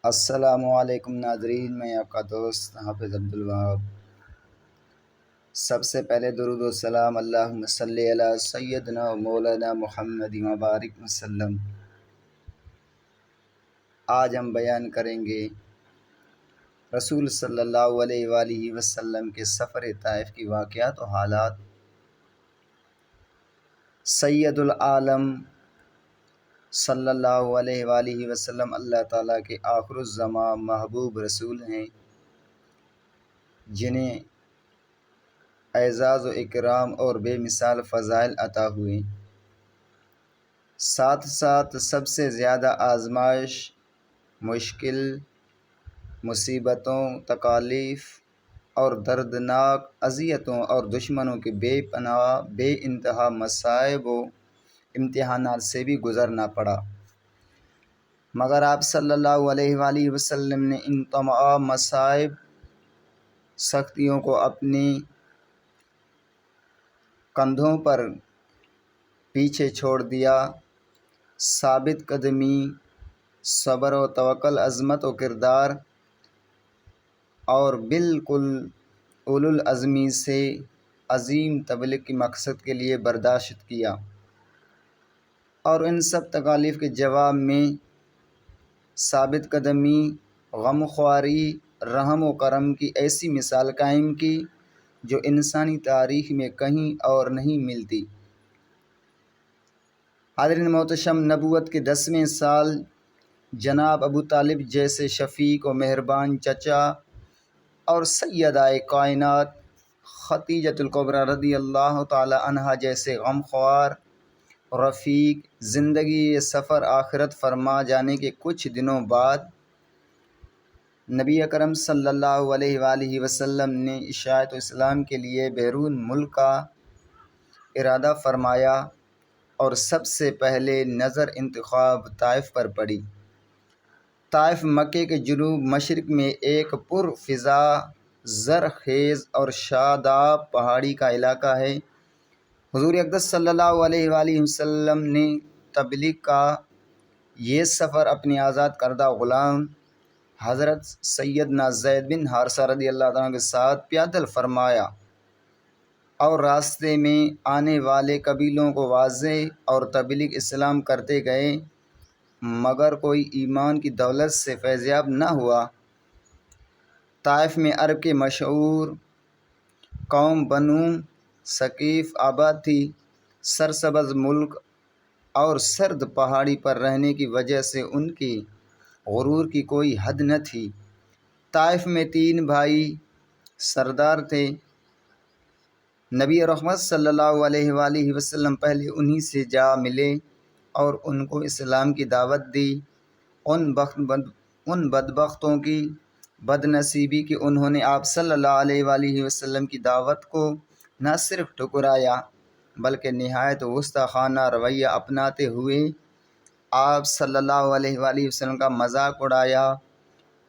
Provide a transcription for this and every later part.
السلام علیکم ناظرین، میں آپ کا دوست حافظ عبدالوہاب۔ سب سے پہلے درود و سلام اللہم صلی علی سیدنا و مولانا محمد مبارک وسلم۔ آج ہم بیان کریں گے رسول صلی اللہ علیہ وآلہ وسلم کے سفر طائف کی واقعات و حالات۔ سید العالم صلی اللہ علیہ وآلہ وسلم اللہ تعالیٰ کے آخر الزماں محبوب رسول ہیں، جنہیں اعزاز و اکرام اور بے مثال فضائل عطا ہوئے، ساتھ ساتھ سب سے زیادہ آزمائش، مشکل، مصیبتوں، تکالیف اور دردناک اذیتوں اور دشمنوں کے بے پناہ بے انتہا مصائب و امتحانات سے بھی گزرنا پڑا، مگر آپ صلی اللہ علیہ وآلہ وسلم نے ان تمام مصائب، سختیوں کو اپنے کندھوں پر پیچھے چھوڑ دیا۔ ثابت قدمی، صبر و توکل، عظمت و کردار اور بالکل اولو العزمی سے عظیم تبلیغ کے مقصد کے لیے برداشت کیا، اور ان سب تکالیف کے جواب میں ثابت قدمی، غم خواری، رحم و کرم کی ایسی مثال قائم کی جو انسانی تاریخ میں کہیں اور نہیں ملتی۔ حاضرین محتشم، نبوت کے 10ویں سال جناب ابو طالب جیسے شفیق و مہربان چچا اور سیدہ کائنات خدیجۃ الکبریٰ رضی اللہ تعالی عنہا جیسے غمخوار رفیق زندگی یہ سفر آخرت فرما جانے کے کچھ دنوں بعد نبی اکرم صلی اللہ علیہ وآلہ وسلم نے اشاعت اسلام کے لیے بیرون ملک کا ارادہ فرمایا، اور سب سے پہلے نظر انتخاب طائف پر پڑی۔ طائف مکے کے جنوب مشرق میں ایک پرفضا، زرخیز اور شاداب پہاڑی کا علاقہ ہے۔ حضور اقدس صلی اللہ علیہ وآلہ وسلم نے تبلیغ کا یہ سفر اپنی آزاد کردہ غلام حضرت سیدنا زید بن حارثہ رضی اللہ عنہ کے ساتھ پیدل فرمایا، اور راستے میں آنے والے قبیلوں کو واضح اور تبلیغ اسلام کرتے گئے، مگر کوئی ایمان کی دولت سے فیضیاب نہ ہوا۔ طائف میں عرب کے مشہور قوم بنو ثقیف آباد تھی۔ سرسبز ملک اور سرد پہاڑی پر رہنے کی وجہ سے ان کی غرور کی کوئی حد نہ تھی۔ طائف میں 3 بھائی سردار تھے۔ نبی رحمت صلی اللہ علیہ وآلہ وسلم پہلے انہی سے جا ملے اور ان کو اسلام کی دعوت دی۔ ان بدبختوں کی بد نصیبی کہ انہوں نے آپ صلی اللہ علیہ وآلہ وسلم کی دعوت کو نہ صرف ٹھکرایا بلکہ نہایت گستاخانہ رویہ اپناتے ہوئے آپ صلی اللہ علیہ وآلہ وسلم کا مذاق اڑایا۔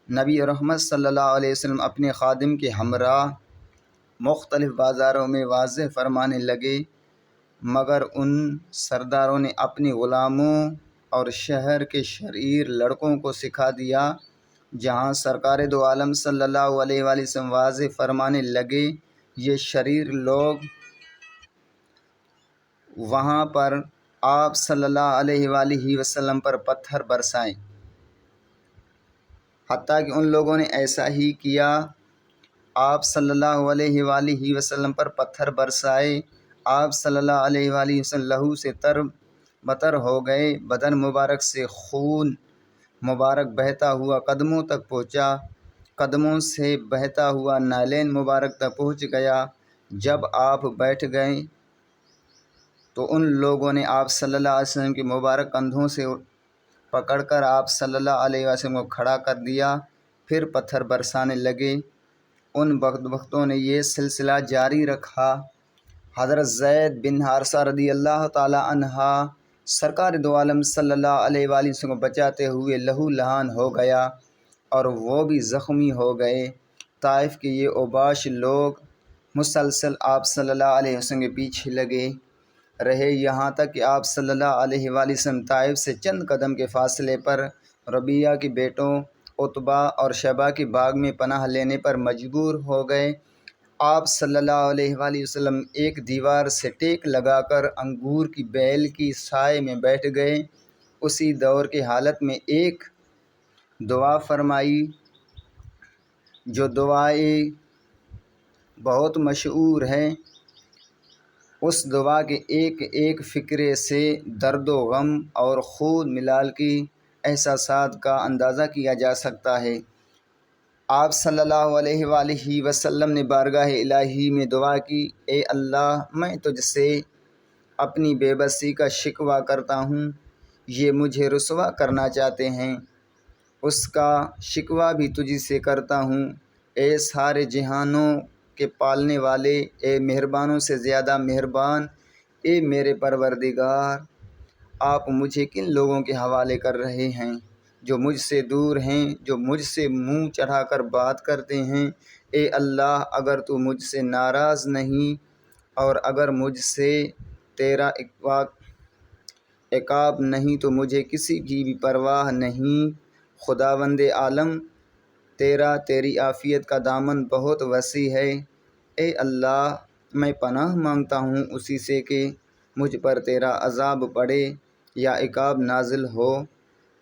نبی رحمت صلی اللہ علیہ وسلم اپنے خادم کے ہمراہ مختلف بازاروں میں واضح فرمانے لگے، مگر ان سرداروں نے اپنے غلاموں اور شہر کے شریر لڑکوں کو سکھا دیا۔ جہاں سرکار دو عالم صلی اللہ علیہ وآلہ وسلم واضح فرمانے لگے، یہ شریر لوگ وہاں پر آپ صلی اللہ علیہ وآلہ وسلم پر پتھر برسائیں، حتیٰ کہ ان لوگوں نے ایسا ہی کیا۔ آپ صلی اللہ علیہ وآلہ وسلم پر پتھر برسائے، آپ صلی اللہ علیہ وآلہ وسلم لہو سے تر بتر ہو گئے، بدن مبارک سے خون مبارک بہتا ہوا قدموں تک پہنچا، قدموں سے بہتا ہوا نالین مبارک تک پہنچ گیا۔ جب آپ بیٹھ گئے تو ان لوگوں نے آپ صلی اللہ علیہ وسلم کے مبارک کندھوں سے پکڑ کر آپ صلی اللہ علیہ وسلم کو کھڑا کر دیا، پھر پتھر برسانے لگے۔ ان بدبختوں نے یہ سلسلہ جاری رکھا۔ حضرت زید بن حارثہ رضی اللہ تعالی عنہ سرکار دو عالم صلی اللہ علیہ وآلہ وسلم کو بچاتے ہوئے لہو لہان ہو گیا، اور وہ بھی زخمی ہو گئے۔ طائف کے یہ اوباش لوگ مسلسل آپ صلی اللہ علیہ وسلم کے پیچھے لگے رہے، یہاں تک کہ آپ صلی اللہ علیہ وآلہ وسلم طائف سے چند قدم کے فاصلے پر ربیعہ کے بیٹوں عتبہ اور شیبہ کے باغ میں پناہ لینے پر مجبور ہو گئے۔ آپ صلی اللہ علیہ وآلہ وسلم ایک دیوار سے ٹیک لگا کر انگور کی بیل کی سائے میں بیٹھ گئے۔ اسی دور کی حالت میں ایک دعا فرمائی جو دعائیں بہت مشہور ہے۔ اس دعا کے ایک ایک فقرے سے درد و غم اور خون ملال کی احساسات کا اندازہ کیا جا سکتا ہے۔ آپ صلی اللہ علیہ وآلہ وسلم نے بارگاہ الہی میں دعا کی، اے اللہ، میں تجھ سے اپنی بے بسی کا شکوہ کرتا ہوں۔ یہ مجھے رسوا کرنا چاہتے ہیں، اس کا شکوہ بھی تجھ سے کرتا ہوں۔ اے سارے جہانوں کے پالنے والے، اے مہربانوں سے زیادہ مہربان، اے میرے پروردگار، آپ مجھے کن لوگوں کے حوالے کر رہے ہیں جو مجھ سے دور ہیں، جو مجھ سے منہ چڑھا کر بات کرتے ہیں۔ اے اللہ، اگر تو مجھ سے ناراض نہیں اور اگر مجھ سے تیرا عقاب نہیں تو مجھے کسی کی بھی پرواہ نہیں۔ خداوند عالم، تیری عافیت کا دامن بہت وسیع ہے۔ اے اللہ، میں پناہ مانگتا ہوں اسی سے کہ مجھ پر تیرا عذاب پڑے یا عقاب نازل ہو۔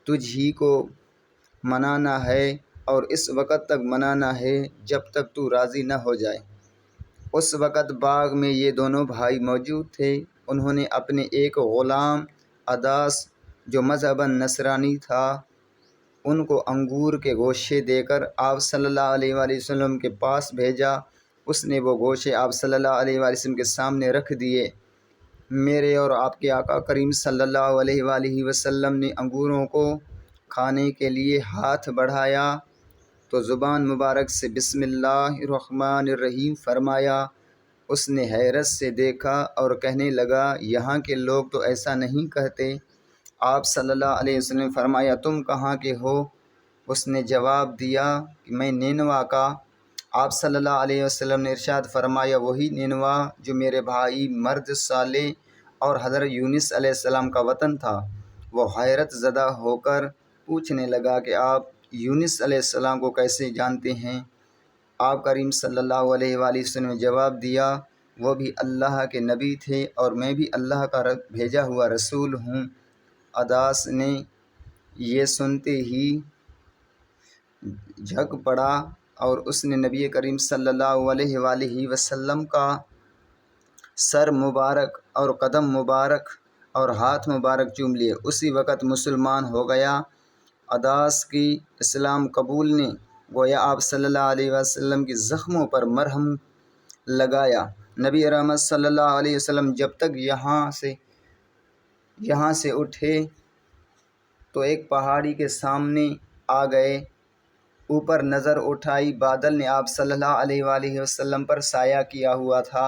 تجھ ہی کو منانا ہے اور اس وقت تک منانا ہے جب تک تو راضی نہ ہو جائے۔ اس وقت باغ میں یہ دونوں بھائی موجود تھے۔ انہوں نے اپنے ایک غلام عداس جو مذہباً نصرانی تھا، ان کو انگور کے گوشے دے کر آپ صلی اللہ علیہ وآلہ وسلم کے پاس بھیجا۔ اس نے وہ گوشے آپ صلی اللہ علیہ وآلہ وسلم کے سامنے رکھ دیے۔ میرے اور آپ کے آقا کریم صلی اللہ علیہ وآلہ وسلم نے انگوروں کو کھانے کے لیے ہاتھ بڑھایا تو زبان مبارک سے بسم اللہ الرحمن الرحیم فرمایا۔ اس نے حیرت سے دیکھا اور کہنے لگا، یہاں کے لوگ تو ایسا نہیں کہتے۔ آپ صلی اللہ علیہ وسلم نے فرمایا، تم کہاں کے ہو؟ اس نے جواب دیا کہ میں نینوا کا۔ آپ صلی اللہ علیہ وسلم نے ارشاد فرمایا، وہی نینوا جو میرے بھائی مرد صالح اور حضرت یونس علیہ السلام کا وطن تھا۔ وہ حیرت زدہ ہو کر پوچھنے لگا کہ آپ یونس علیہ السلام کو کیسے جانتے ہیں؟ آپ کریم صلی اللہ علیہ وآلہ وسلم نے جواب دیا، وہ بھی اللہ کے نبی تھے اور میں بھی اللہ کا بھیجا ہوا رسول ہوں۔ عداس نے یہ سنتے ہی جھک پڑا اور اس نے نبی کریم صلی اللہ علیہ وآلہ وسلم کا سر مبارک اور قدم مبارک اور ہاتھ مبارک چوم لیے۔ اسی وقت مسلمان ہو گیا۔ عداس کی اسلام قبول نے گویا آپ صلی اللہ علیہ وسلم کی زخموں پر مرہم لگایا۔ نبی رحمت صلی اللہ علیہ وسلم جب تک یہاں سے اٹھے تو ایک پہاڑی کے سامنے آ گئے۔ اوپر نظر اٹھائی، بادل نے آپ صلی اللہ علیہ وآلہ وسلم پر سایہ کیا ہوا تھا۔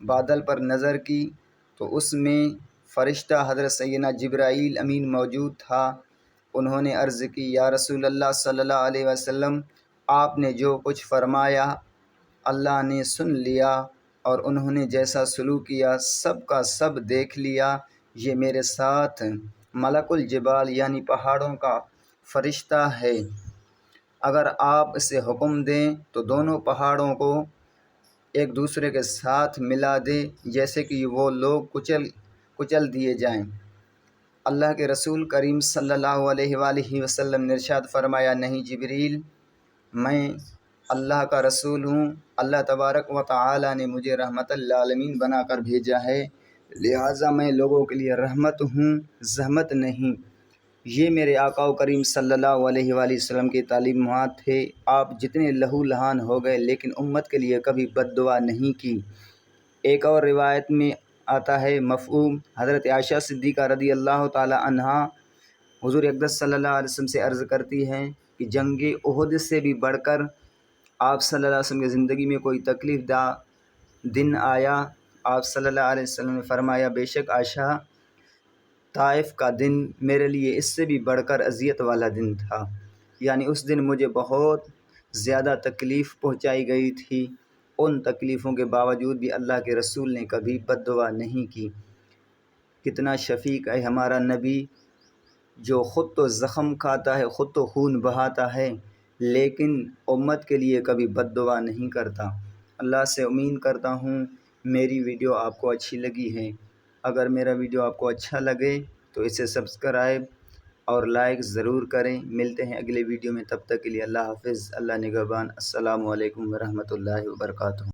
بادل پر نظر کی تو اس میں فرشتہ حضرت سیدنا جبرائیل امین موجود تھا۔ انہوں نے عرض کی، یا رسول اللہ صلی اللہ علیہ وسلم، آپ نے جو کچھ فرمایا اللہ نے سن لیا اور انہوں نے جیسا سلوک کیا سب کا سب دیکھ لیا۔ یہ میرے ساتھ ملک الجبال یعنی پہاڑوں کا فرشتہ ہے۔ اگر آپ اسے حکم دیں تو دونوں پہاڑوں کو ایک دوسرے کے ساتھ ملا دے جیسے کہ وہ لوگ کچل دیے جائیں۔ اللہ کے رسول کریم صلی اللہ علیہ وآلہ وسلم نے ارشاد فرمایا، نہیں جبریل، میں اللہ کا رسول ہوں۔ اللہ تبارک و تعالی نے مجھے رحمت للعالمین بنا کر بھیجا ہے، لہٰذا میں لوگوں کے لیے رحمت ہوں، زحمت نہیں۔ یہ میرے آقا و کریم صلی اللہ علیہ وآلہ وسلم کی تعلیمات تھے۔ آپ جتنے لہو لہان ہو گئے لیکن امت کے لیے کبھی بد دعا نہیں کی۔ ایک اور روایت میں آتا ہے مفہوم، حضرت عائشہ صدیقہ رضی اللہ تعالی عنہا حضور اقدس صلی اللہ علیہ وسلم سے عرض کرتی ہیں کہ جنگ احد سے بھی بڑھ کر آپ صلی اللہ علیہ وسلم کی زندگی میں کوئی تکلیف دہ دن آیا۔ آپ صلی اللہ علیہ وسلم نے فرمایا، بے شک عائشہ، طائف کا دن میرے لیے اس سے بھی بڑھ کر اذیت والا دن تھا، یعنی اس دن مجھے بہت زیادہ تکلیف پہنچائی گئی تھی۔ ان تکلیفوں کے باوجود بھی اللہ کے رسول نے کبھی بد دعا نہیں کی۔ کتنا شفیق ہے ہمارا نبی، جو خود تو زخم کھاتا ہے، خود تو خون بہاتا ہے، لیکن امت کے لیے کبھی بد دعا نہیں کرتا۔ اللہ سے امید کرتا ہوں میری ویڈیو آپ کو اچھی لگی ہے۔ اگر میرا ویڈیو آپ کو اچھا لگے تو اسے سبسکرائب اور لائک ضرور کریں۔ ملتے ہیں اگلے ویڈیو میں، تب تک کے لیے اللہ حافظ، اللہ نگہبان۔ السلام علیکم ورحمۃ اللہ وبرکاتہ۔